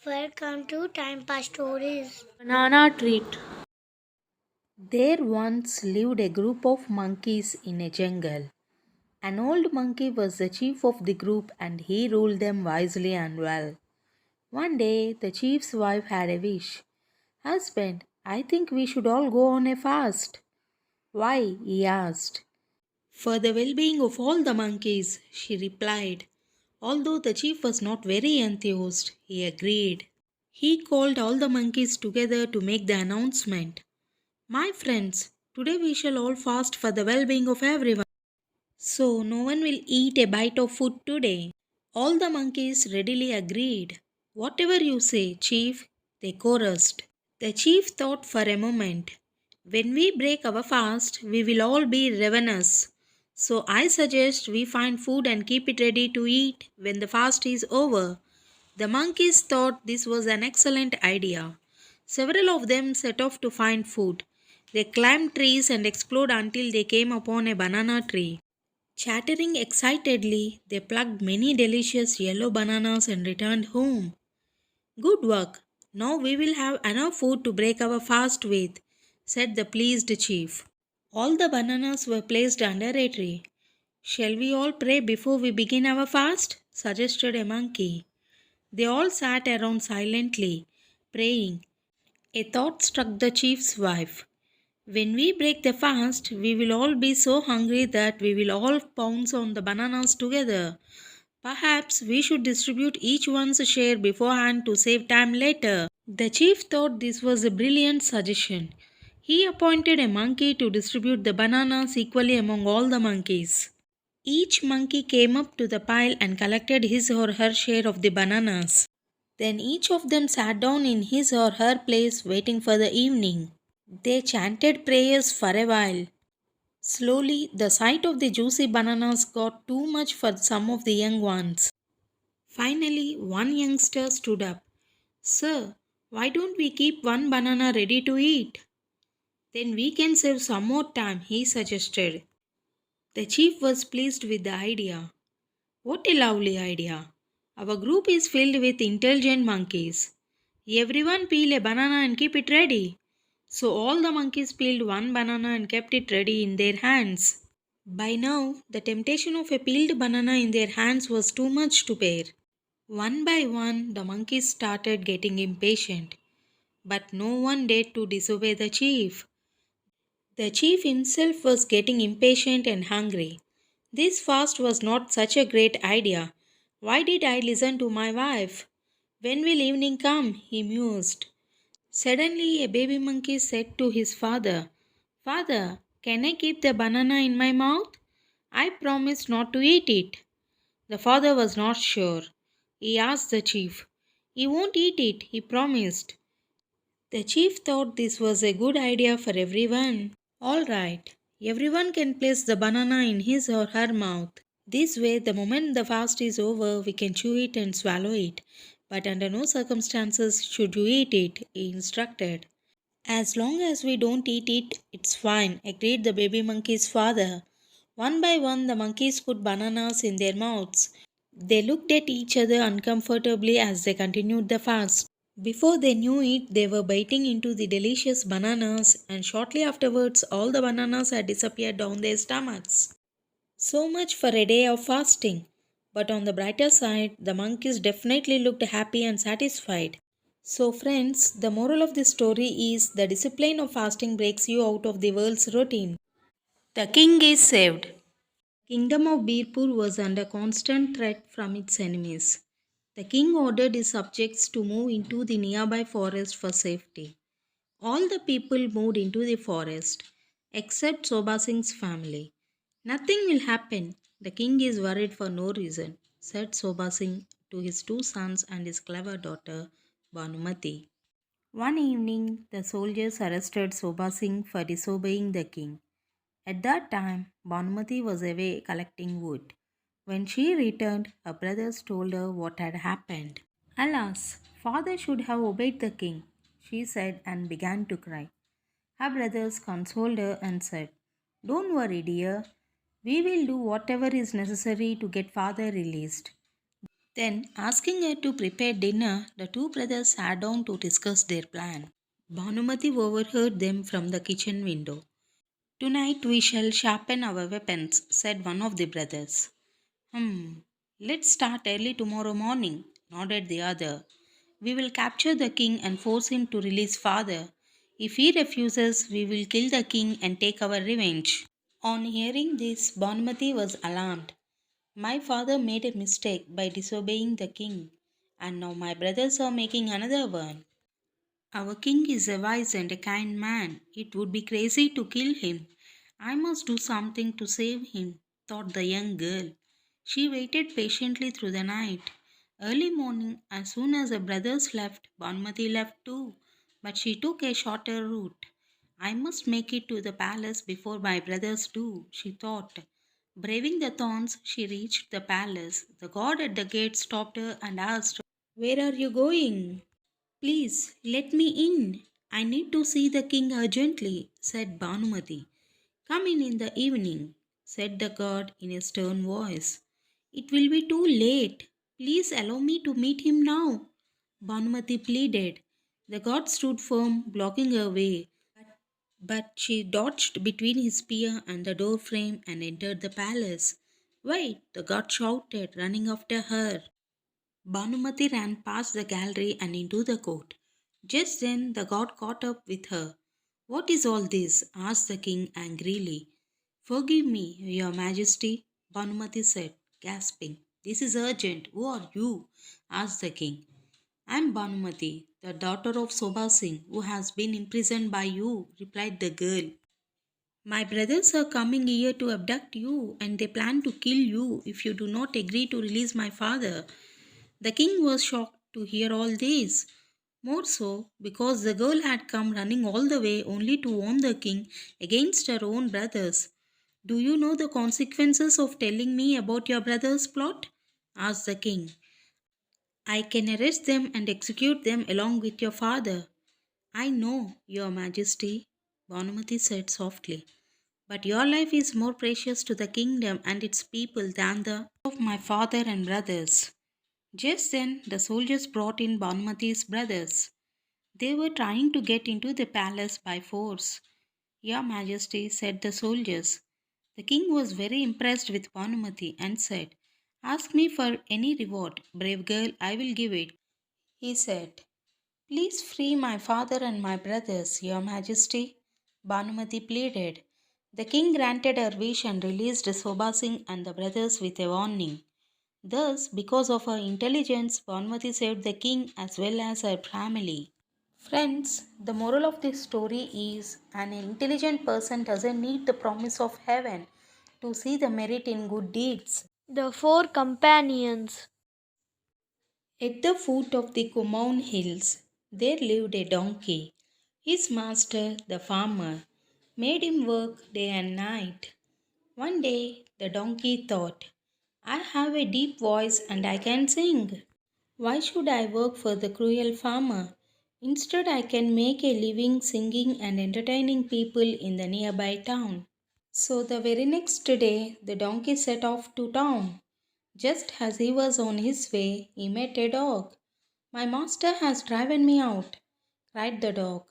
Welcome to Time Pass Stories. Banana treat. There once lived a group of monkeys in a jungle. An old monkey was the chief of the group and he ruled them wisely and well. One day, the chief's wife had a wish. Husband, I think we should all go on a fast. Why? He asked. For the well being of all the monkeys, she replied. Although the chief was not very enthused, he agreed. He called all the monkeys together to make the announcement. My friends, today we shall all fast for the well being of everyone. So no one will eat a bite of food today. All the monkeys readily agreed. Whatever you say, Chief, they chorused. The chief thought for a moment. When we break our fast, we will all be ravenous. So I suggest we find food and keep it ready to eat when the fast is over. The monkeys thought this was an excellent idea. Several of them set off to find food. They climbed trees and explored until they came upon a banana tree. Chattering excitedly, they plucked many delicious yellow bananas and returned home. Good work! Now we will have enough food to break our fast with, said the pleased chief. All the bananas were placed under a tree. Shall we all pray before we begin our fast? Suggested a monkey. They all sat around silently, praying. A thought struck the chief's wife. When we break the fast, we will all be so hungry that we will all pounce on the bananas together. Perhaps we should distribute each one's share beforehand to save time later. The chief thought this was a brilliant suggestion. He appointed a monkey to distribute the bananas equally among all the monkeys. Each monkey came up to the pile and collected his or her share of the bananas. Then each of them sat down in his or her place waiting for the evening. They chanted prayers for a while. Slowly, the sight of the juicy bananas got too much for some of the young ones. Finally, one youngster stood up. Sir, why don't we keep one banana ready to eat? Then we can save some more time, he suggested. The chief was pleased with the idea. What a lovely idea! Our group is filled with intelligent monkeys. Everyone peel a banana and keep it ready. So all the monkeys peeled one banana and kept it ready in their hands. By now, the temptation of a peeled banana in their hands was too much to bear. One by one, the monkeys started getting impatient. But no one dared to disobey the chief. The chief himself was getting impatient and hungry. This fast was not such a great idea. Why did I listen to my wife? When will evening come? He mused. Suddenly, a baby monkey said to his father, Father, can I keep the banana in my mouth? I promise not to eat it. The father was not sure. He asked the chief. He won't eat it, he promised. The chief thought this was a good idea for everyone. All right, everyone can place the banana in his or her mouth. This way, the moment the fast is over, we can chew it and swallow it. But under no circumstances should you eat it, he instructed. As long as we don't eat it, it's fine, agreed the baby monkey's father. One by one, the monkeys put bananas in their mouths. They looked at each other uncomfortably as they continued the fast. Before they knew it, they were biting into the delicious bananas, and shortly afterwards, all the bananas had disappeared down their stomachs. So much for a day of fasting. But on the brighter side, the monkeys definitely looked happy and satisfied. So, friends, the moral of this story is the discipline of fasting breaks you out of the world's routine. The king is saved. Kingdom of Birpur was under constant threat from its enemies. The king ordered his subjects to move into the nearby forest for safety. All the people moved into the forest, except Soba Singh's family. Nothing will happen. The king is worried for no reason, said Soba Singh to his two sons and his clever daughter, Bhanumati. One evening, the soldiers arrested Soba Singh for disobeying the king. At that time, Bhanumati was away collecting wood. When she returned, her brothers told her what had happened. Alas, father should have obeyed the king, she said and began to cry. Her brothers consoled her and said, Don't worry, dear. We will do whatever is necessary to get father released. Then, asking her to prepare dinner, the two brothers sat down to discuss their plan. Bhanumati overheard them from the kitchen window. Tonight we shall sharpen our weapons, said one of the brothers. Let's start early tomorrow morning, nodded the other. We will capture the king and force him to release father. If he refuses, we will kill the king and take our revenge. On hearing this, Bhanumati was alarmed. My father made a mistake by disobeying the king, and now my brothers are making another one. Our king is a wise and a kind man. It would be crazy to kill him. I must do something to save him, thought the young girl. She waited patiently through the night. Early morning, as soon as her brothers left, Bhanumati left too, but she took a shorter route. I must make it to the palace before my brothers do, she thought. Braving the thorns, she reached the palace. The guard at the gate stopped her and asked, Where are you going? Please let me in. I need to see the king urgently, said Bhanumati. Come in the evening, said the guard in a stern voice. It will be too late. Please allow me to meet him now. Bhanumati pleaded. The guard stood firm, blocking her way. But she dodged between his spear and the door frame and entered the palace. Wait, the guard shouted, running after her. Bhanumati ran past the gallery and into the court. Just then the god caught up with her. What is all this? Asked the king angrily. Forgive me, your majesty, Bhanumati said, gasping. This is urgent. Who are you? Asked the king. I am Bhanumati, the daughter of Sobha Singh, who has been imprisoned by you, replied the girl. My brothers are coming here to abduct you, and they plan to kill you if you do not agree to release my father. The king was shocked to hear all this. More so because the girl had come running all the way only to warn the king against her own brothers. Do you know the consequences of telling me about your brother's plot? Asked the king. I can arrest them and execute them along with your father. I know, your majesty, Bhanumati said softly. But your life is more precious to the kingdom and its people than the of my father and brothers. Just then, the soldiers brought in Bhanumati's brothers. They were trying to get into the palace by force. Your Majesty, said the soldiers. The king was very impressed with Bhanumati and said, Ask me for any reward, brave girl, I will give it. He said, Please free my father and my brothers, Your Majesty. Bhanumati pleaded. The king granted her wish and released Sobha Singh and the brothers with a warning. Thus, because of her intelligence, Bhanumati saved the king as well as her family. Friends, the moral of this story is an intelligent person doesn't need the promise of heaven to see the merit in good deeds. The Four Companions. At the foot of the Kumaun hills, there lived a donkey. His master, the farmer, made him work day and night. One day, the donkey thought, I have a deep voice and I can sing. Why should I work for the cruel farmer? Instead, I can make a living singing and entertaining people in the nearby town. So the very next day, the donkey set off to town. Just as he was on his way, he met a dog. My master has driven me out, cried the dog.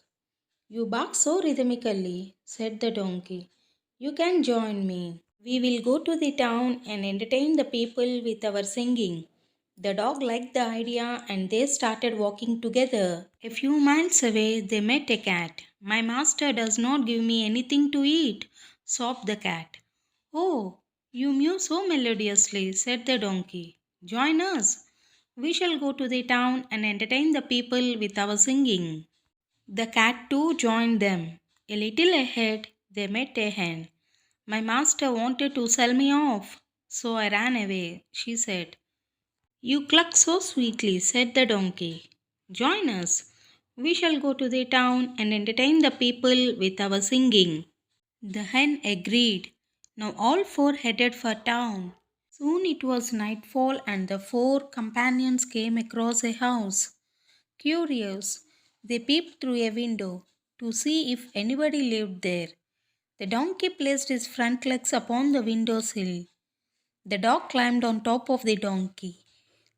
You bark so rhythmically, said the donkey. You can join me. We will go to the town and entertain the people with our singing. The dog liked the idea and they started walking together. A few miles away, they met a cat. My master does not give me anything to eat, sobbed the cat. Oh, you mew so melodiously, said the donkey. Join us. We shall go to the town and entertain the people with our singing. The cat too joined them. A little ahead, they met a hen. My master wanted to sell me off, so I ran away, she said. You cluck so sweetly, said the donkey. Join us. We shall go to the town and entertain the people with our singing. The hen agreed. Now all four headed for town. Soon it was nightfall and the four companions came across a house. Curious, they peeped through a window to see if anybody lived there. The donkey placed his front legs upon the window sill. The dog climbed on top of the donkey.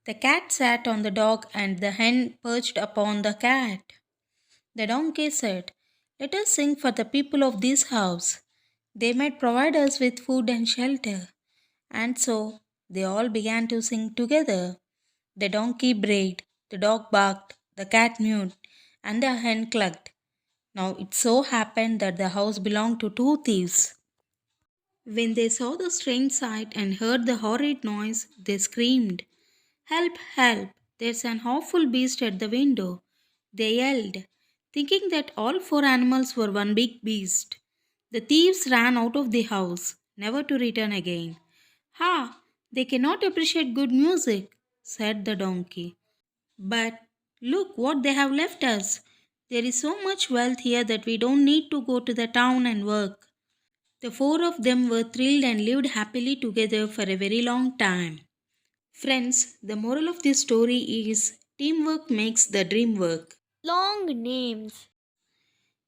The cat sat on the dog, and the hen perched upon the cat. The donkey said, "Let us sing for the people of this house. They might provide us with food and shelter." And so they all began to sing together. The donkey brayed, the dog barked, the cat mewed, and the hen clucked. Now it so happened that the house belonged to two thieves. When they saw the strange sight and heard the horrid noise, they screamed, "Help! Help! There's an awful beast at the window!" They yelled, thinking that all four animals were one big beast. The thieves ran out of the house, never to return again. "Ha! They cannot appreciate good music," said the donkey. "But look what they have left us. There is so much wealth here that we don't need to go to the town and work." The four of them were thrilled and lived happily together for a very long time. Friends, the moral of this story is teamwork makes the dream work. Long names.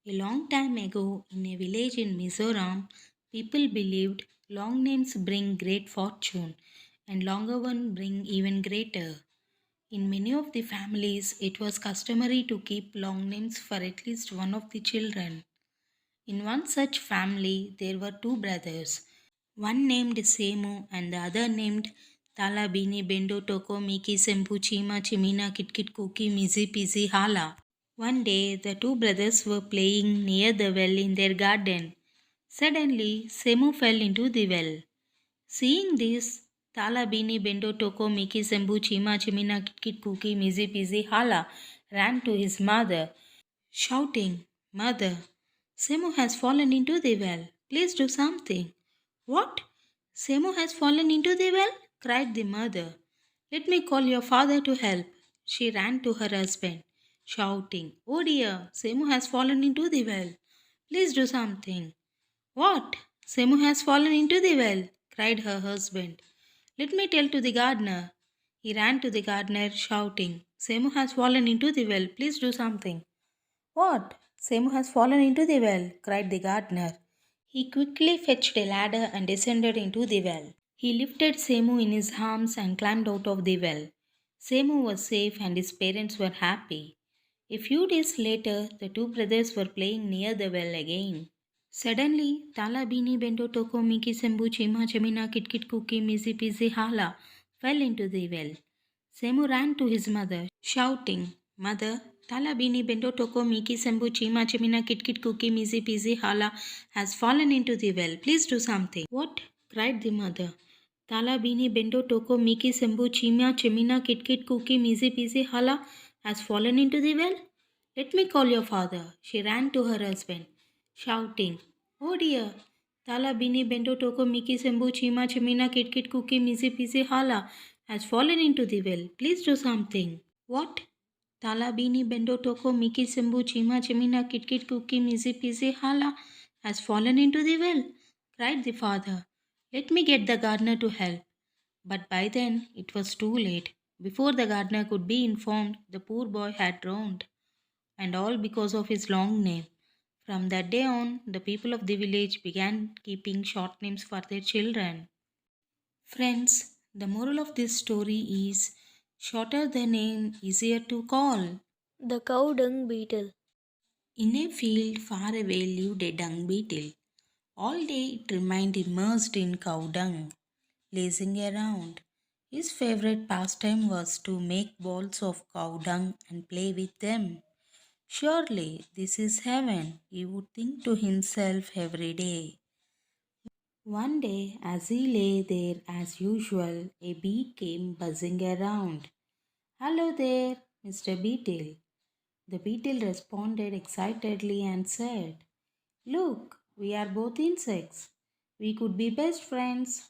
A long time ago, in a village in Mizoram, people believed long names bring great fortune and longer ones bring even greater. In many of the families, it was customary to keep long names for at least one of the children. In one such family, there were two brothers, one named Semu and the other named Tala Bini Bendo Toko Miki Sempu Chima Chimina Kitkit Kuki Mizi Pizi Hala. One day, the two brothers were playing near the well in their garden. Suddenly, Semu fell into the well. Seeing this, Tala Bini Bendo Toko Miki Sembu Chima Chimina Kitkit Kuki Mizi Pizi Hala ran to his mother, shouting, "Mother, Semu has fallen into the well. Please do something." "What? Semu has fallen into the well?" cried the mother. "Let me call your father to help." She ran to her husband, shouting, "Oh dear, Semu has fallen into the well. Please do something." "What? Semu has fallen into the well?" cried her husband. "Let me tell to the gardener." He ran to the gardener, shouting, "Semu has fallen into the well. Please do something." "What? Semu has fallen into the well?" cried the gardener. He quickly fetched a ladder and descended into the well. He lifted Semu in his arms and climbed out of the well. Semu was safe and his parents were happy. A few days later, the two brothers were playing near the well again. Suddenly, Tala Bini Bendo Toko Miki Sembu Chima Chamina Kitkit Kuki Mizi Pizi Hala fell into the well. Semu ran to his mother, shouting, "Mother, Tala Bini Bendo Toko Miki Sembu Chima Chamina Kitkit Kuki Mizi Pizi Hala has fallen into the well. Please do something." "What?" cried the mother. "Tala Bini Bendo Toko Miki Sembu Chima Chamina Kitkit Kuki Mizi Pizi Hala has fallen into the well? Let me call your father." She ran to her husband, shouting, "Oh dear, Tala Bini Bento Toko Miki Sembu Chima Chimina Kitkit Kuki Mizi Pizi Hala has fallen into the well. Please do something." "What? Tala Bini Bento Toko Miki Sembu Chima Chimina Kitkit Kuki Mizi Pizi Hala has fallen into the well?" cried the father. "Let me get the gardener to help." But by then it was too late. Before the gardener could be informed, the poor boy had drowned, and all because of his long name. From that day on, the people of the village began keeping short names for their children. Friends, the moral of this story is shorter the name, easier to call. The cow dung beetle. In a field far away lived a dung beetle. All day it remained immersed in cow dung, lazing around. His favorite pastime was to make balls of cow dung and play with them. "Surely this is heaven," he would think to himself every day. One day, as he lay there as usual, a bee came buzzing around. "Hello there, Mr. Beetle." The beetle responded excitedly and said, "Look, we are both insects. We could be best friends."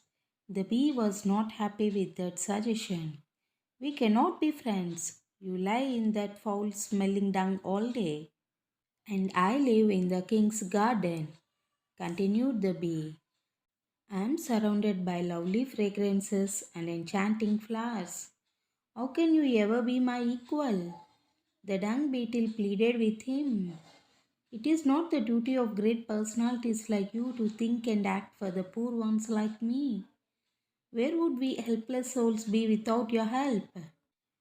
The bee was not happy with that suggestion. "We cannot be friends. You lie in that foul smelling dung all day, and I live in the king's garden," continued the bee. "I am surrounded by lovely fragrances and enchanting flowers. How can you ever be my equal?" The dung beetle pleaded with him. "It is not the duty of great personalities like you to think and act for the poor ones like me. Where would we helpless souls be without your help?"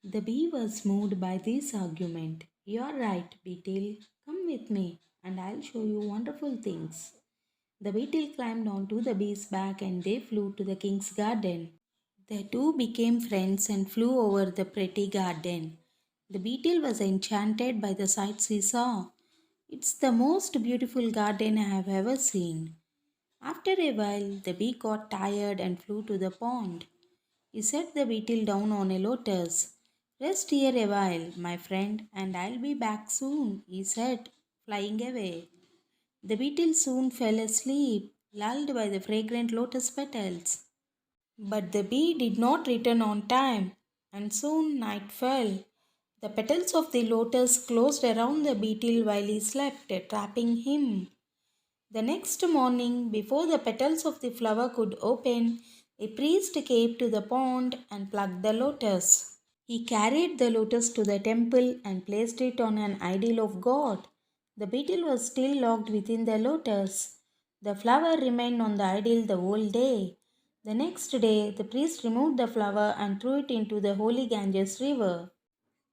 The bee was moved by this argument. You're right, Beetle. Come with me, and I'll show you wonderful things. The beetle climbed onto the bee's back and they flew to the king's garden. The two became friends and flew over the pretty garden. The beetle was enchanted by the sights he saw. It's the most beautiful garden I have ever seen. After a while, the bee got tired and flew to the pond. He set the beetle down on a lotus. Rest here a while, my friend, and I'll be back soon, he said, flying away. The beetle soon fell asleep, lulled by the fragrant lotus petals. But the bee did not return on time, and soon night fell. The petals of the lotus closed around the beetle while he slept, trapping him. The next morning, before the petals of the flower could open, a priest came to the pond and plucked the lotus. He carried the lotus to the temple and placed it on an idol of God. The beetle was still locked within the lotus. The flower remained on the idol the whole day. The next day, the priest removed the flower and threw it into the holy Ganges river.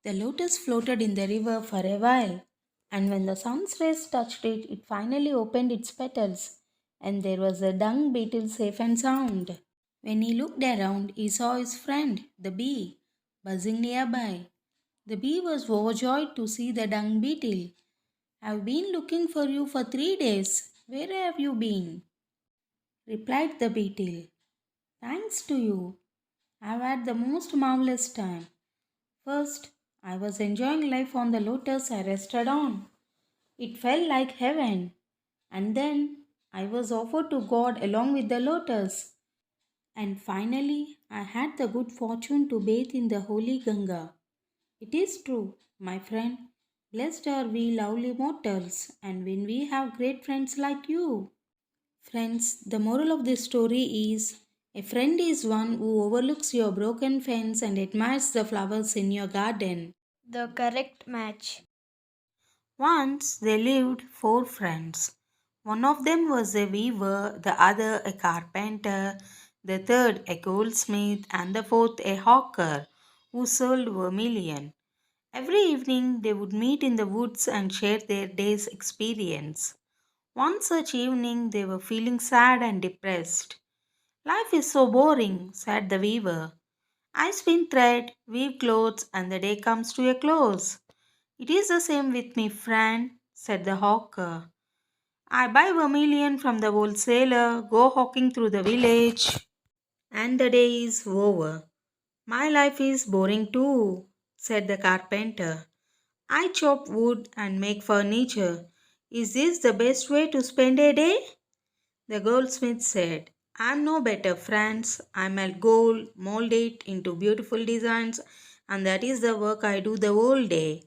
The lotus floated in the river for a while, and when the sun's rays touched it, it finally opened its petals, and there was a dung beetle safe and sound. When he looked around, he saw his friend, the bee, buzzing nearby. The bee was overjoyed to see the dung beetle. I've been looking for you for 3 days. Where have you been? Replied the beetle. Thanks to you. I've had the most marvelous time. First, I was enjoying life on the lotus I rested on. It felt like heaven. And then I was offered to God along with the lotus. And finally, I had the good fortune to bathe in the holy Ganga. It is true, my friend. Blessed are we lovely mortals, and when we have great friends like you. Friends, the moral of this story is a friend is one who overlooks your broken fence and admires the flowers in your garden. The correct match. Once there lived four friends. One of them was a weaver, the other a carpenter, the third a goldsmith, and the fourth a hawker who sold vermilion. Every evening they would meet in the woods and share their day's experience. One such evening they were feeling sad and depressed. Life is so boring, said the weaver. I spin thread, weave clothes, and the day comes to a close. It is the same with me, friend, said the hawker. I buy vermilion from the wholesaler, go hawking through the village, and the day is over. My life is boring too, said the carpenter. I chop wood and make furniture. Is this the best way to spend a day? The goldsmith said, I'm no better, friends. I melt gold, mold it into beautiful designs, and that is the work I do the whole day.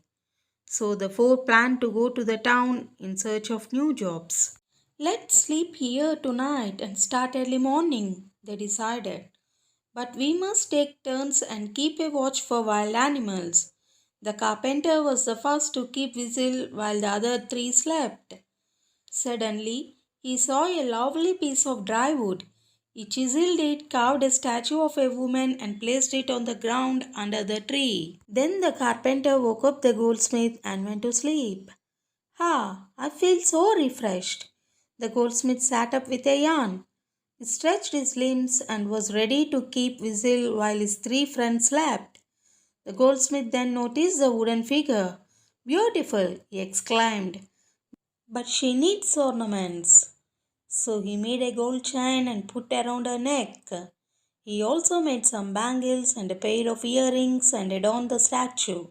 So the four planned to go to the town in search of new jobs. Let's sleep here tonight and start early morning, they decided. But we must take turns and keep a watch for wild animals. The carpenter was the first to keep whistle while the other three slept. Suddenly, he saw a lovely piece of dry wood. He chiseled it, carved a statue of a woman, and placed it on the ground under the tree. Then the carpenter woke up the goldsmith and went to sleep. Ah, I feel so refreshed. The goldsmith sat up with a yawn. He stretched his limbs and was ready to keep whistle while his three friends slept. The goldsmith then noticed the wooden figure. Beautiful, he exclaimed. But she needs ornaments. So he made a gold chain and put around her neck. He also made some bangles and a pair of earrings and adorned the statue.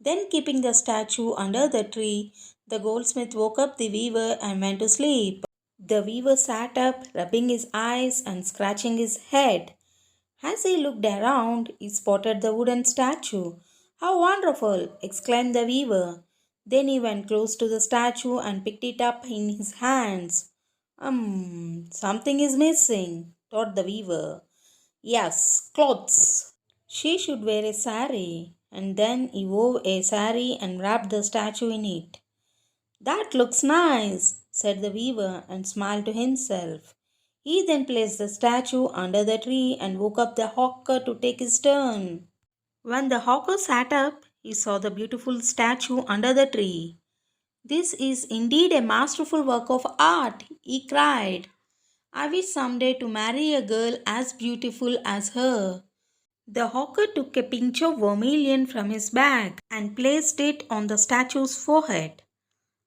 Then, keeping the statue under the tree, the goldsmith woke up the weaver and went to sleep. The weaver sat up, rubbing his eyes and scratching his head. As he looked around, he spotted the wooden statue. How wonderful! Exclaimed the weaver. Then he went close to the statue and picked it up in his hands. Something is missing, thought the weaver. Yes, clothes. She should wear a sari. And then he wove a sari and wrapped the statue in it. That looks nice, said the weaver and smiled to himself. He then placed the statue under the tree and woke up the hawker to take his turn. When the hawker sat up, he saw the beautiful statue under the tree. "This is indeed a masterful work of art," he cried. "I wish someday to marry a girl as beautiful as her." The hawker took a pinch of vermilion from his bag and placed it on the statue's forehead.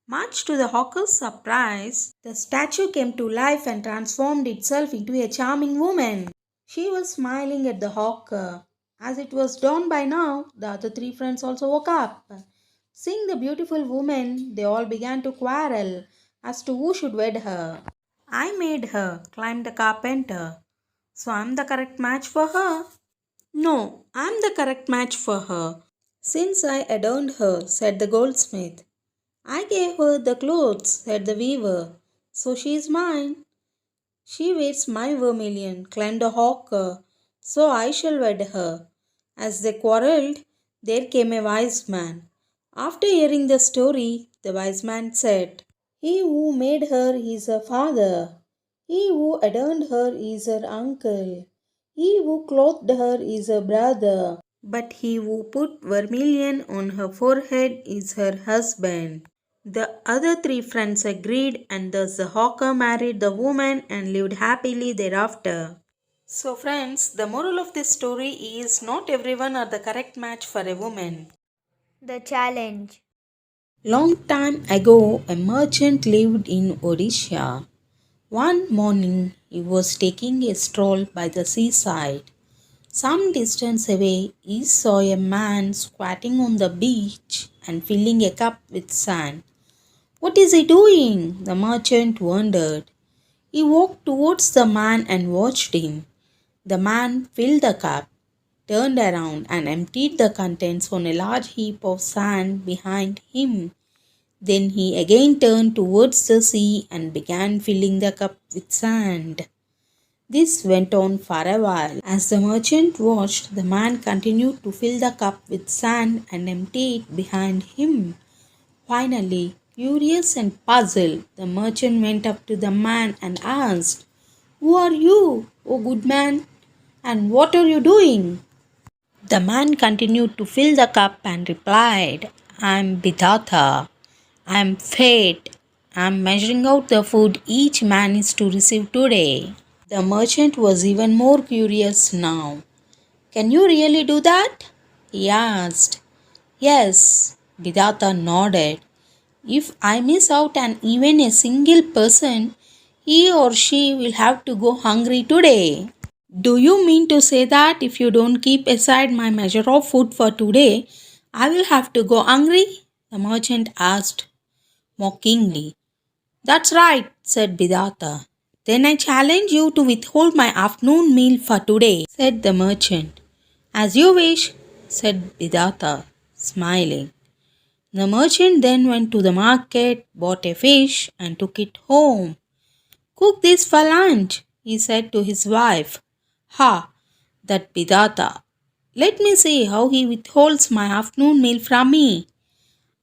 Much to the hawker's surprise, the statue came to life and transformed itself into a charming woman. She was smiling at the hawker. As it was dawn by now, the other three friends also woke up. Seeing the beautiful woman, they all began to quarrel as to who should wed her. "I made her," claimed the carpenter, "so I'm the correct match for her." "No, I'm the correct match for her, since I adorned her," said the goldsmith. "I gave her the clothes," said the weaver, "so she is mine." "She wears my vermilion," claimed the hawker, "so I shall wed her." As they quarrelled, there came a wise man. After hearing the story, the wise man said, "He who made her is her father. He who adorned her is her uncle. He who clothed her is her brother. But he who put vermilion on her forehead is her husband." The other three friends agreed, and thus the hawker married the woman and lived happily thereafter. So, friends, the moral of this story is not everyone are the correct match for a woman. The challenge. Long time ago, a merchant lived in Odisha. One morning, he was taking a stroll by the seaside. Some distance away, he saw a man squatting on the beach and filling a cup with sand. "What is he doing?" the merchant wondered. He walked towards the man and watched him. The man filled the cup, turned around, and emptied the contents on a large heap of sand behind him. Then he again turned towards the sea and began filling the cup with sand. This went on for a while. As the merchant watched, the man continued to fill the cup with sand and empty it behind him. Finally, curious and puzzled, the merchant went up to the man and asked, "Who are you, O good man, and what are you doing?" The man continued to fill the cup and replied, "I am Bidata. I am fate. I am measuring out the food each man is to receive today." The merchant was even more curious now. "Can you really do that?" he asked. "Yes," Bidata nodded. "If I miss out on even a single person, he or she will have to go hungry today." "Do you mean to say that if you don't keep aside my measure of food for today, I will have to go hungry?" the merchant asked mockingly. "That's right," said Bidata. "Then I challenge you to withhold my afternoon meal for today," said the merchant. "As you wish," said Bidata, smiling. The merchant then went to the market, bought a fish, and took it home. "Cook this for lunch," he said to his wife. "Ha! That Bidata! Let me see how he withholds my afternoon meal from me."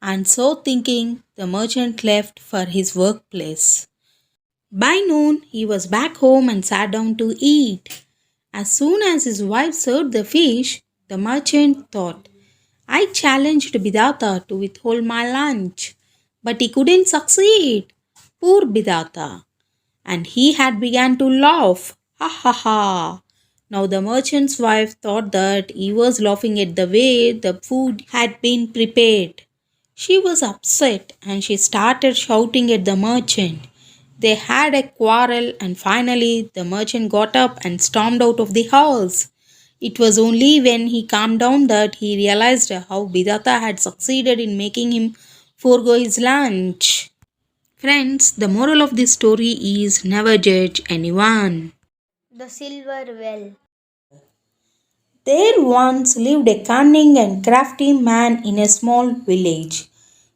And so thinking, the merchant left for his workplace. By noon, he was back home and sat down to eat. As soon as his wife served the fish, the merchant thought, "I challenged Bidata to withhold my lunch, but he couldn't succeed. Poor Bidata." And he had begun to laugh. Ha ha ha! Now the merchant's wife thought that he was laughing at the way the food had been prepared. She was upset and she started shouting at the merchant. They had a quarrel, and finally the merchant got up and stormed out of the house. It was only when he calmed down that he realized how Bidata had succeeded in making him forego his lunch. Friends, the moral of this story is never judge anyone. The silver well. There once lived a cunning and crafty man in a small village.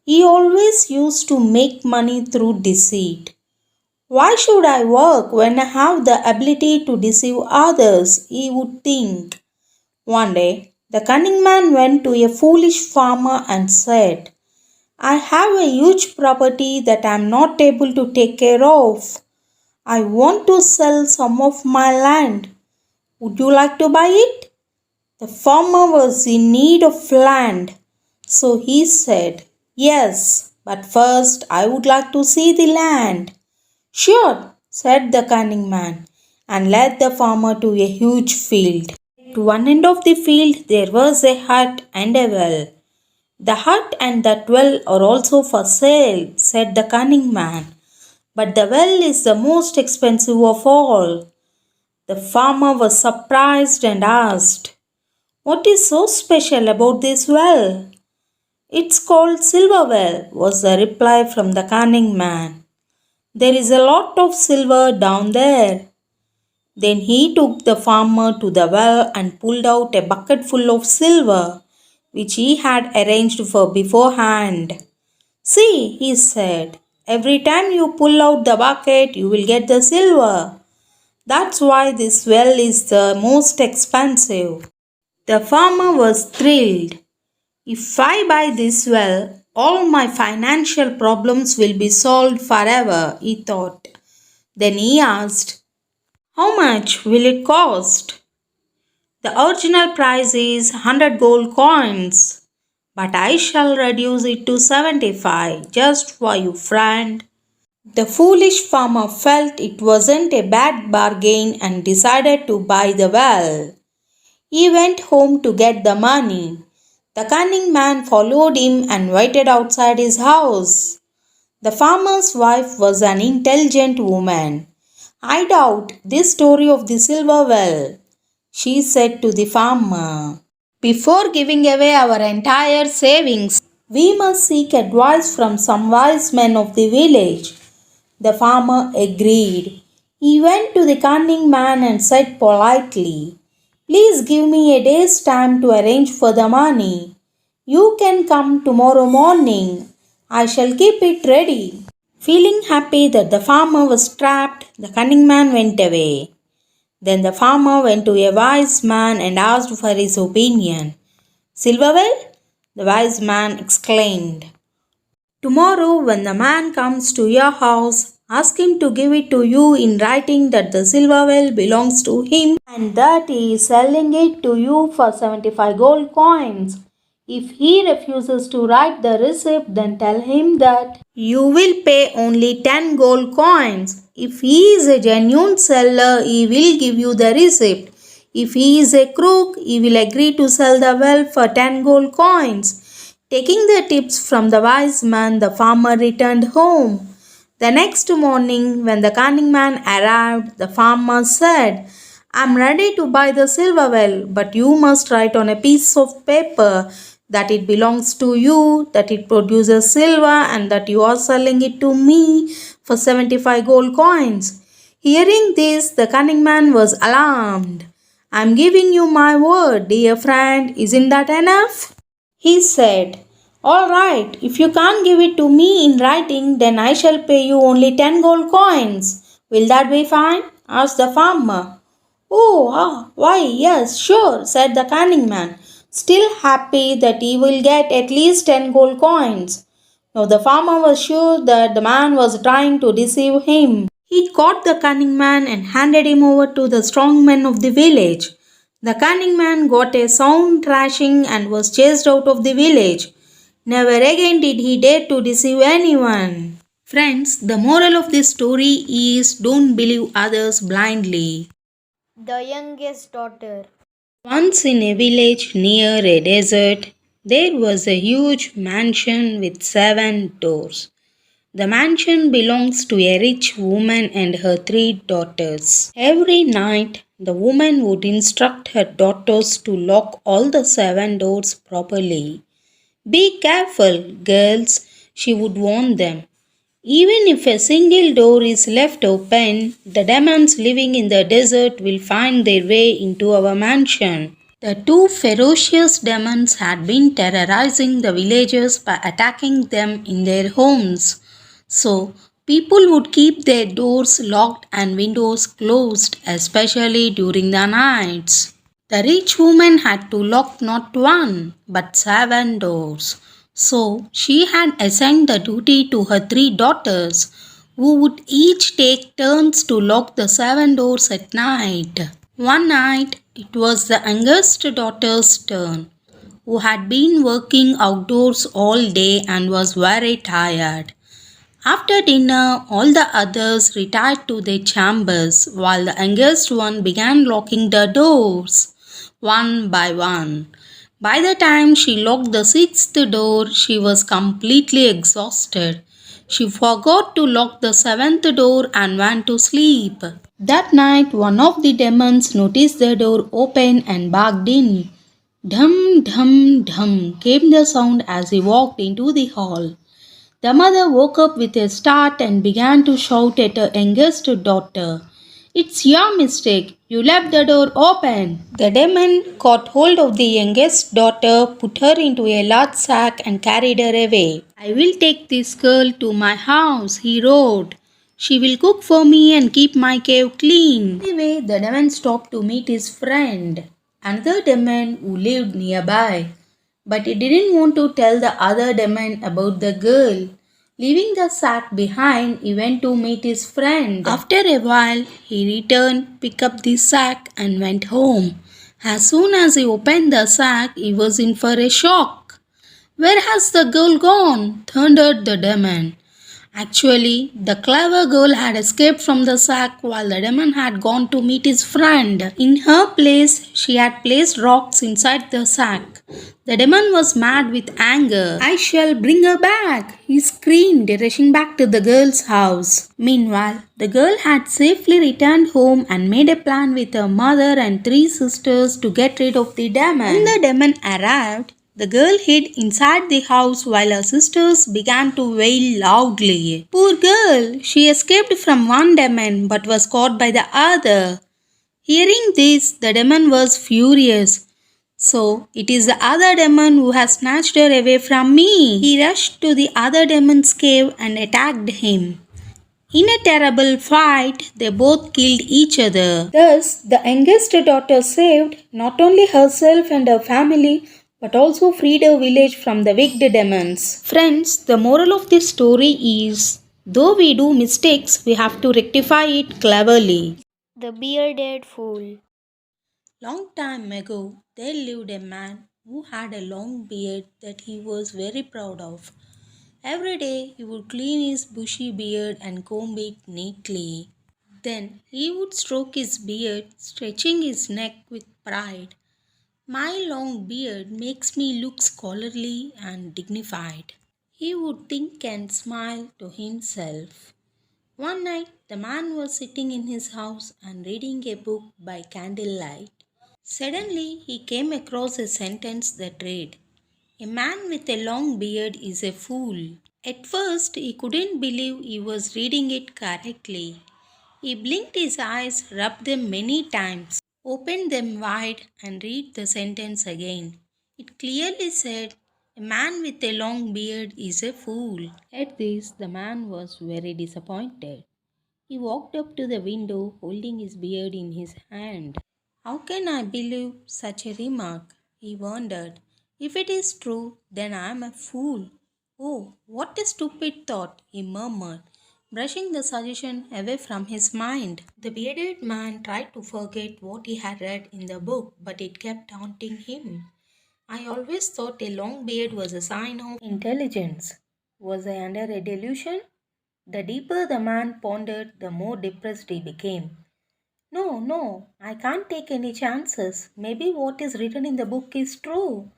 He always used to make money through deceit. "Why should I work when I have the ability to deceive others?" he would think. One day, the cunning man went to a foolish farmer and said, "I have a huge property that I am not able to take care of. I want to sell some of my land. Would you like to buy it?" The farmer was in need of land, so he said, "Yes, but first I would like to see the land." "Sure," said the cunning man, and led the farmer to a huge field. At one end of the field there was a hut and a well. "The hut and that well are also for sale," said the cunning man, "but the well is the most expensive of all." The farmer was surprised and asked, "What is so special about this well?" "It's called Silver Well," was the reply from the cunning man. "There is a lot of silver down there." Then he took the farmer to the well and pulled out a bucket full of silver, which he had arranged for beforehand. "See," he said, "every time you pull out the bucket, you will get the silver. That's why this well is the most expensive." The farmer was thrilled. "If I buy this well, all my financial problems will be solved forever," he thought. Then he asked, "How much will it cost?" "The original price is 100 gold coins, but I shall reduce it to 75 just for you, friend." The foolish farmer felt it wasn't a bad bargain and decided to buy the well. He went home to get the money. The cunning man followed him and waited outside his house. The farmer's wife was an intelligent woman. "I doubt this story of the silver well," she said to the farmer. "Before giving away our entire savings, we must seek advice from some wise men of the village." The farmer agreed. He went to the cunning man and said politely, "Please give me a day's time to arrange for the money. You can come tomorrow morning. I shall keep it ready." Feeling happy that the farmer was trapped, the cunning man went away. Then the farmer went to a wise man and asked for his opinion. "Silver well?" the wise man exclaimed. "Tomorrow, when the man comes to your house, ask him to give it to you in writing that the silver well belongs to him and that he is selling it to you for 75 gold coins. If he refuses to write the receipt, then tell him that you will pay only 10 gold coins. If he is a genuine seller, he will give you the receipt. If he is a crook, he will agree to sell the well for 10 gold coins." Taking the tips from the wise man, the farmer returned home. The next morning, when the cunning man arrived, the farmer said, "I'm ready to buy the silver well, but you must write on a piece of paper that it belongs to you, that it produces silver, and that you are selling it to me for 75 gold coins." Hearing this, the cunning man was alarmed. "I'm giving you my word, dear friend. Isn't that enough?" He said, "All right, if you can't give it to me in writing, then I shall pay you only 10 gold coins. Will that be fine?" asked the farmer. Why, yes, sure," said the cunning man, still happy that he will get at least 10 gold coins. Now the farmer was sure that the man was trying to deceive him. He caught the cunning man and handed him over to the strong men of the village. The cunning man got a sound thrashing and was chased out of the village. Never again did he dare to deceive anyone. Friends, the moral of this story is don't believe others blindly. The youngest daughter. Once in a village near a desert, there was a huge mansion with 7 doors. The mansion belongs to a rich woman and her 3 daughters. Every night, the woman would instruct her daughters to lock all the 7 doors properly. "Be careful, girls," she would warn them. "Even if a single door is left open, the demons living in the desert will find their way into our mansion." The 2 ferocious demons had been terrorizing the villagers by attacking them in their homes. So, people would keep their doors locked and windows closed, especially during the nights. The rich woman had to lock not 1 but 7 doors. So, she had assigned the duty to her 3 daughters, who would each take turns to lock the 7 doors at night. One night, It was the youngest daughter's turn, who had been working outdoors all day and was very tired. After dinner, all the others retired to their chambers while the youngest one began locking the doors one by one. By the time she locked the sixth door, she was completely exhausted. She forgot to lock the seventh door and went to sleep. That night, one of the demons noticed the door open and barked in. Dhum, dhum, dhum came the sound as he walked into the hall. The mother woke up with a start and began to shout at her youngest daughter. It's your mistake. You left the door open. The demon caught hold of the youngest daughter, put her into a large sack, and carried her away. I will take this girl to my house, he roared. She will cook for me and keep my cave clean. Anyway, the demon stopped to meet his friend, another demon who lived nearby. But he didn't want to tell the other demon about the girl. Leaving the sack behind, he went to meet his friend. After a while, he returned, picked up the sack, and went home. As soon as he opened the sack, he was in for a shock. Where has the girl gone? Thundered the demon. Actually, the clever girl had escaped from the sack while the demon had gone to meet his friend. In her place, she had placed rocks inside the sack. The demon was mad with anger. I shall bring her back, he screamed, rushing back to the girl's house. Meanwhile, the girl had safely returned home and made a plan with her mother and three sisters to get rid of the demon. When the demon arrived, the girl hid inside the house while her sisters began to wail loudly. Poor girl, she escaped from one demon but was caught by the other. Hearing this, the demon was furious. So, it is the other demon who has snatched her away from me. He rushed to the other demon's cave and attacked him. In a terrible fight, they both killed each other. Thus, the youngest daughter saved not only herself and her family but also freed her village from the wicked demons. Friends, the moral of this story is though we do mistakes, we have to rectify it cleverly. The Bearded Fool. Long time ago, there lived a man who had a long beard that he was very proud of. Every day he would clean his bushy beard and comb it neatly. Then he would stroke his beard, stretching his neck with pride. My long beard makes me look scholarly and dignified. He would think and smile to himself. One night the man was sitting in his house and reading a book by candlelight. Suddenly he came across a sentence that read, a man with a long beard is a fool. At first, he couldn't believe he was reading it correctly. He blinked his eyes, rubbed them many times, opened them wide, and read the sentence again. It clearly said, a man with a long beard is a fool. At this, the man was very disappointed. He walked up to the window, holding his beard in his hand. How can I believe such a remark? He wondered. If it is true, then I am a fool. Oh, what a stupid thought, he murmured, brushing the suggestion away from his mind. The bearded man tried to forget what he had read in the book, but it kept haunting him. I always thought a long beard was a sign of intelligence. Was I under a delusion? The deeper the man pondered, the more depressed he became. No, no, I can't take any chances. Maybe what is written in the book is true.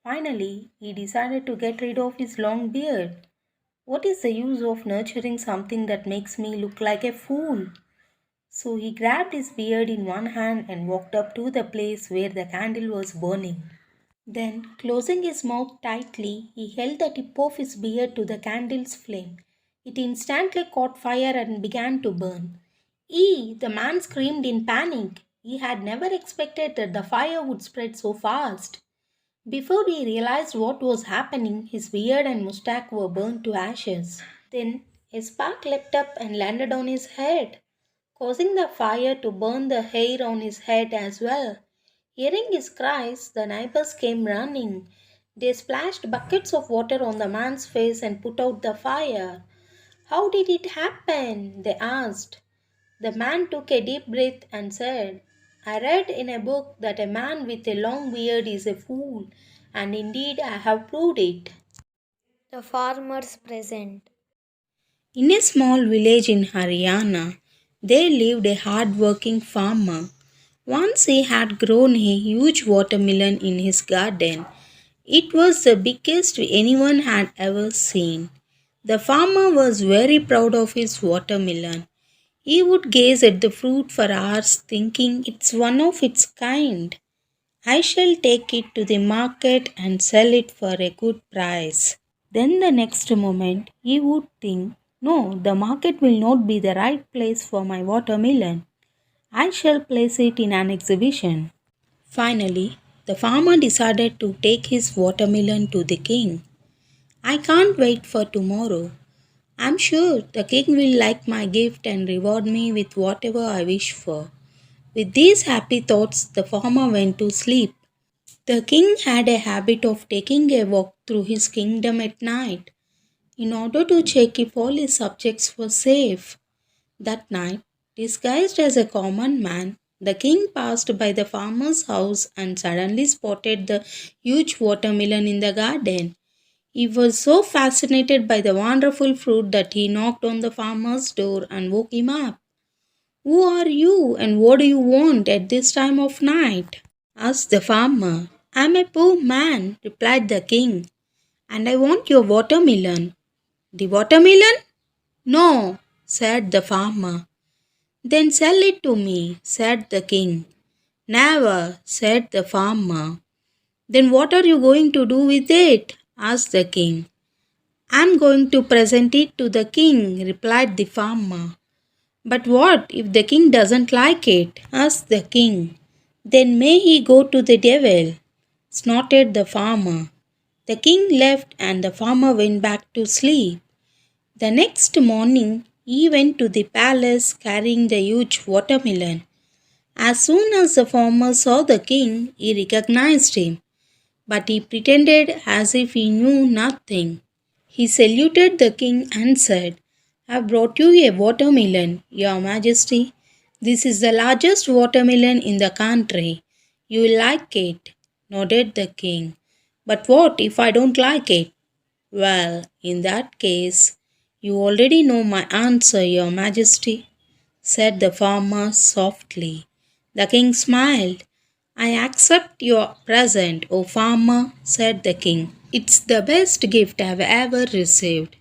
Finally, he decided to get rid of his long beard. What is the use of nurturing something that makes me look like a fool? So he grabbed his beard in one hand and walked up to the place where the candle was burning. Then, closing his mouth tightly, he held the tip of his beard to the candle's flame. It instantly caught fire and began to burn. The man screamed in panic. He had never expected that the fire would spread so fast. Before he realized what was happening, his beard and mustache were burned to ashes. Then a spark leapt up and landed on his head, causing the fire to burn the hair on his head as well. Hearing his cries, the neighbors came running. They splashed buckets of water on the man's face and put out the fire. How did it happen? They asked. The man took a deep breath and said, I read in a book that a man with a long beard is a fool, and indeed I have proved it. The farmer's present. In a small village in Haryana, there lived a hard-working farmer. Once he had grown a huge watermelon in his garden. It was the biggest anyone had ever seen. The farmer was very proud of his watermelon. He would gaze at the fruit for hours thinking it's one of its kind. I shall take it to the market and sell it for a good price. Then the next moment he would think, no, the market will not be the right place for my watermelon. I shall place it in an exhibition. Finally, the farmer decided to take his watermelon to the king. I can't wait for tomorrow. I'm sure the king will like my gift and reward me with whatever I wish for. With these happy thoughts, the farmer went to sleep. The king had a habit of taking a walk through his kingdom at night in order to check if all his subjects were safe. That night, disguised as a common man, the king passed by the farmer's house and suddenly spotted the huge watermelon in the garden. He was so fascinated by the wonderful fruit that he knocked on the farmer's door and woke him up. Who are you and what do you want at this time of night? Asked the farmer. I am a poor man, replied the king, and I want your watermelon. The watermelon? No, said the farmer. Then sell it to me, said the king. Never, said the farmer. Then what are you going to do with it? Asked the king. I am going to present it to the king, replied the farmer. But what if the king doesn't like it? Asked the king. Then may he go to the devil, snorted the farmer. The king left and the farmer went back to sleep. The next morning, he went to the palace carrying the huge watermelon. As soon as the farmer saw the king, he recognized him, but he pretended as if he knew nothing. He saluted the king and said, I have brought you a watermelon, your majesty. This is the largest watermelon in the country. You will like it, nodded the king. But what if I don't like it? Well, in that case, you already know my answer, your majesty, said the farmer softly. The king smiled. I accept your present, O farmer, said the king. It's the best gift I've ever received.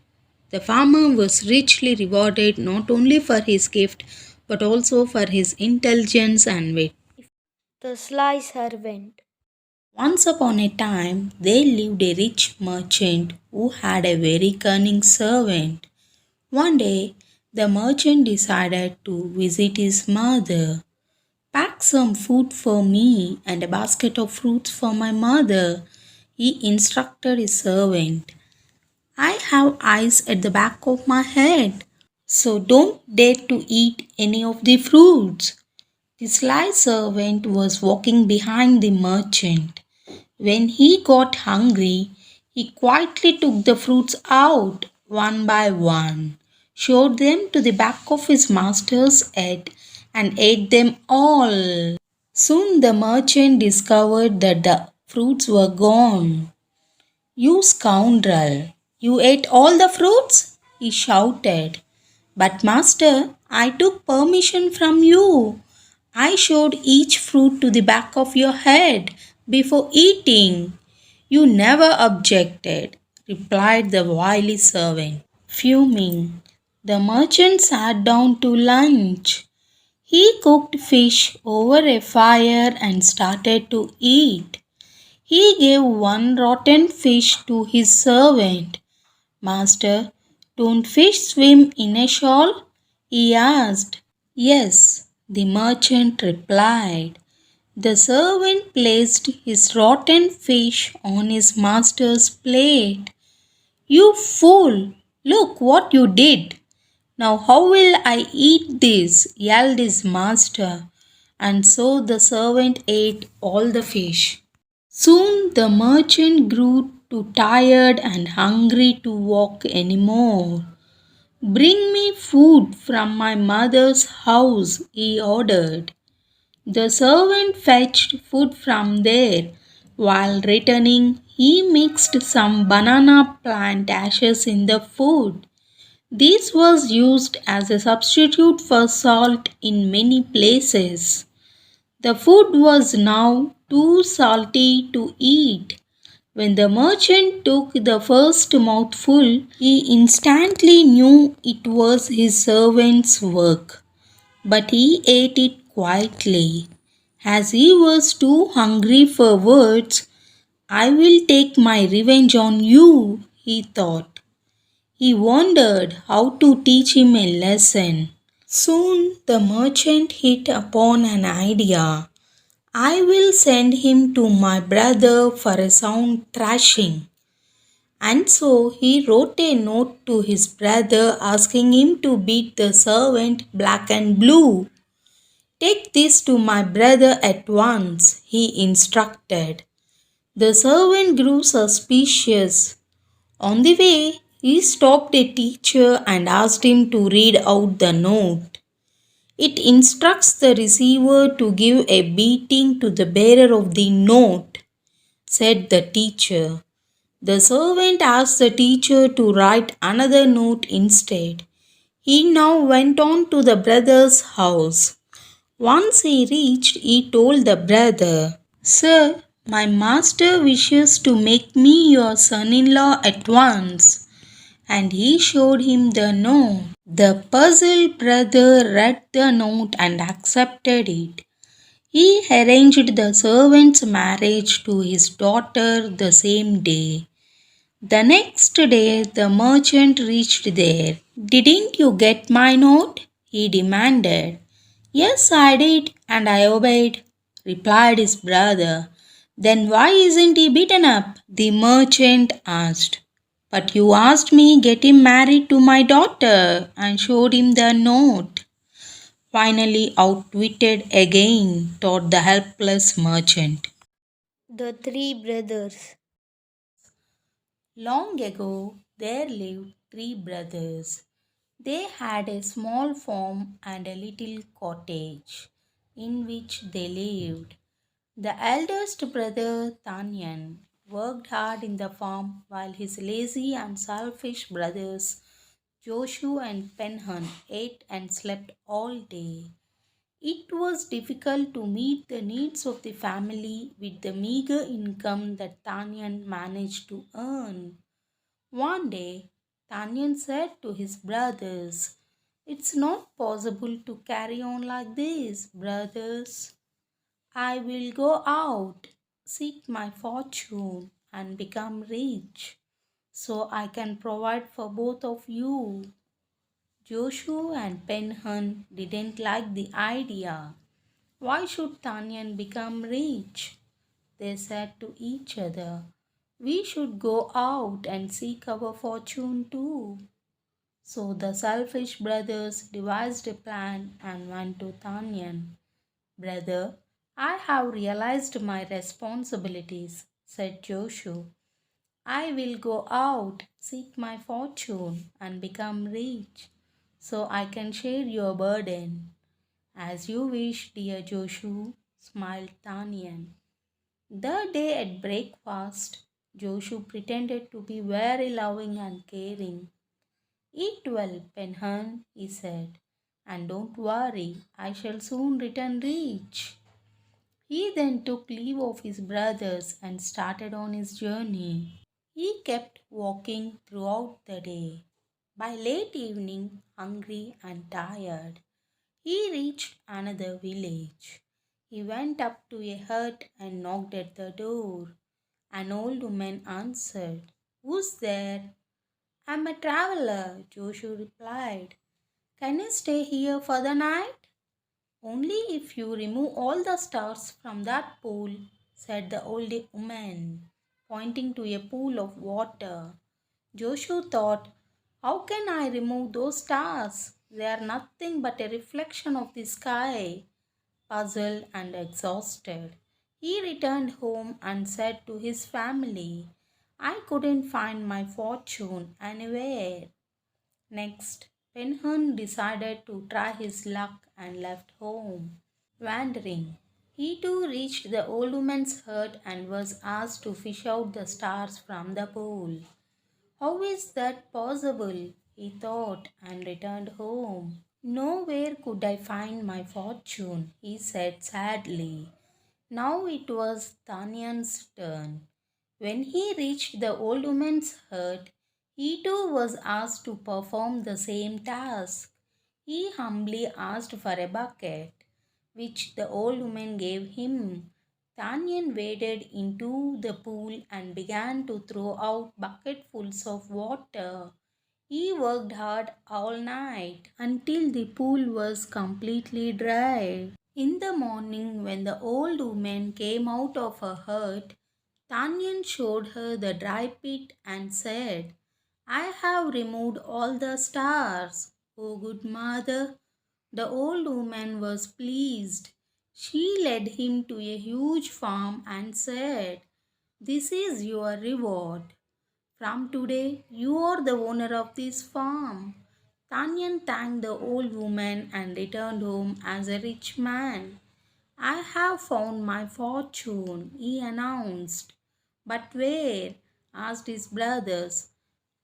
The farmer was richly rewarded not only for his gift but also for his intelligence and wit. The sly servant. Once upon a time, there lived a rich merchant who had a very cunning servant. One day, the merchant decided to visit his mother. Pack some food for me and a basket of fruits for my mother, he instructed his servant. I have eyes at the back of my head, so don't dare to eat any of the fruits. The sly servant was walking behind the merchant. When he got hungry, he quietly took the fruits out one by one, showed them to the back of his master's head, and ate them all. Soon the merchant discovered that the fruits were gone. You scoundrel! You ate all the fruits? He shouted. But, master, I took permission from you. I showed each fruit to the back of your head before eating. You never objected, replied the wily servant. Fuming, the merchant sat down to lunch. He cooked fish over a fire and started to eat. He gave one rotten fish to his servant. Master, don't fish swim in a shoal? He asked. Yes, the merchant replied. The servant placed his rotten fish on his master's plate. You fool! Look what you did! Now how will I eat this? Yelled his master. And so the servant ate all the fish. Soon the merchant grew too tired and hungry to walk any more. Bring me food from my mother's house, he ordered. The servant fetched food from there. While returning, he mixed some banana plant ashes in the food. This was used as a substitute for salt in many places. The food was now too salty to eat. When the merchant took the first mouthful, he instantly knew it was his servant's work. But he ate it quietly. As he was too hungry for words, I will take my revenge on you, he thought. He wondered how to teach him a lesson. Soon the merchant hit upon an idea. I will send him to my brother for a sound thrashing. And so he wrote a note to his brother asking him to beat the servant black and blue. Take this to my brother at once, he instructed. The servant grew suspicious. On the way, he stopped a teacher and asked him to read out the note. It instructs the receiver to give a beating to the bearer of the note, said the teacher. The servant asked the teacher to write another note instead. He now went on to the brother's house. Once he reached, he told the brother, Sir, my master wishes to make me your son in law at once. And he showed him the note. The puzzled brother read the note and accepted it. He arranged the servant's marriage to his daughter the same day. The next day, the merchant reached there. Didn't you get my note? He demanded. Yes, I did, and I obeyed, replied his brother. Then why isn't he beaten up? The merchant asked. But you asked me get him married to my daughter and showed him the note. Finally outwitted again, thought the helpless merchant. The Three Brothers. Long ago, there lived three brothers. They had a small farm and a little cottage in which they lived. The eldest brother, Tanyan, worked hard in the farm while his lazy and selfish brothers, Joshu and Penhan, ate and slept all day. It was difficult to meet the needs of the family with the meager income that Tanyan managed to earn. One day, Tanyan said to his brothers, It's not possible to carry on like this, brothers. I will go out, seek my fortune, and become rich, so I can provide for both of you. Joshua and Penhan didn't like the idea. Why should Tanyan become rich? They said to each other. We should go out and seek our fortune too. So the selfish brothers devised a plan and went to Tanyan. Brother, I have realized my responsibilities, said Joshua. I will go out, seek my fortune, and become rich, so I can share your burden. As you wish, dear Joshua, smiled Tanyan. The day at breakfast, Joshua pretended to be very loving and caring. Eat well, Penhan, he said, and don't worry, I shall soon return rich. He then took leave of his brothers and started on his journey. He kept walking throughout the day. By late evening, hungry and tired, he reached another village. He went up to a hut and knocked at the door. An old woman answered, Who's there? I'm a traveler, Joshua replied. Can you stay here for the night? Only if you remove all the stars from that pool, said the old woman, pointing to a pool of water. Joshua thought, How can I remove those stars? They are nothing but a reflection of the sky. Puzzled and exhausted, he returned home and said to his family, I couldn't find my fortune anywhere. Next, Penhun decided to try his luck and left home. wandering. He too reached the old woman's hut and was asked to fish out the stars from the pool. How is that possible? He thought and returned home. Nowhere could I find my fortune, he said sadly. Now it was Tanyan's turn. When he reached the old woman's hut, he too was asked to perform the same task. He humbly asked for a bucket, which the old woman gave him. Tanyan waded into the pool and began to throw out bucketfuls of water. He worked hard all night until the pool was completely dry. In the morning, when the old woman came out of her hut, Tanyan showed her the dry pit and said, I have removed all the stars, O good mother. The old woman was pleased. She led him to a huge farm and said, This is your reward. From today, you are the owner of this farm. Tanyan thanked the old woman and returned home as a rich man. I have found my fortune, he announced. But where? Asked his brothers.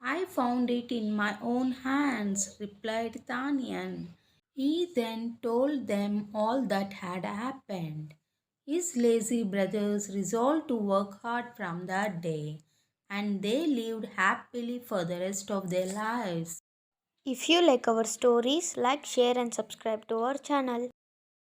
I found it in my own hands, replied Tanyan. He then told them all that had happened. His lazy brothers resolved to work hard from that day, and they lived happily for the rest of their lives. If you like our stories, like, share, and subscribe to our channel.